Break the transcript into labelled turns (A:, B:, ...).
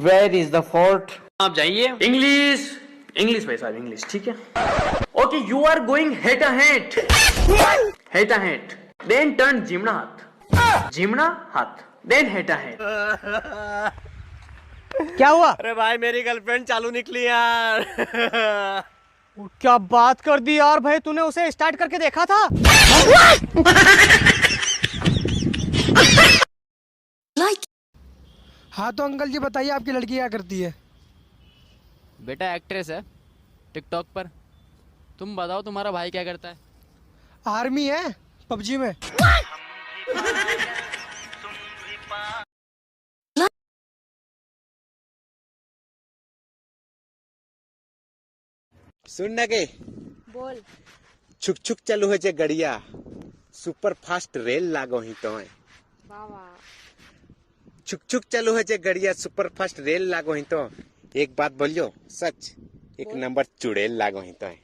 A: Where is the fort?
B: आप जाइए। English English भाई साहब, इंग्लिश, ठीक है। Okay, you are going hate ahead, hate ahead, then turn जिमना हाथ, जिमना हाथ, देन हेट अहेड।
C: क्या हुआ?
D: अरे भाई मेरी गर्लफ्रेंड चालू निकली यार।
C: क्या बात कर दी यार भाई, तूने उसे स्टार्ट करके देखा था?
E: हाँ तो अंकल जी बताइए आपकी लड़की क्या करती है?
F: बेटा एक्ट्रेस है टिकटॉक पर। तुम बताओ तुम्हारा भाई क्या करता है?
E: आर्मी है, पबजी में।
G: सुन न के
H: बोल।
G: छुक छुक चलू है जे गड़िया, सुपर फास्ट रेल लागो ही तो है।
H: बाबा
G: छुक छुक चलू है जे गड़िया, सुपर फास्ट रेल लागो ही तो। एक बात बोलियो सच, एक नंबर चुड़ैल लागो ही तो है।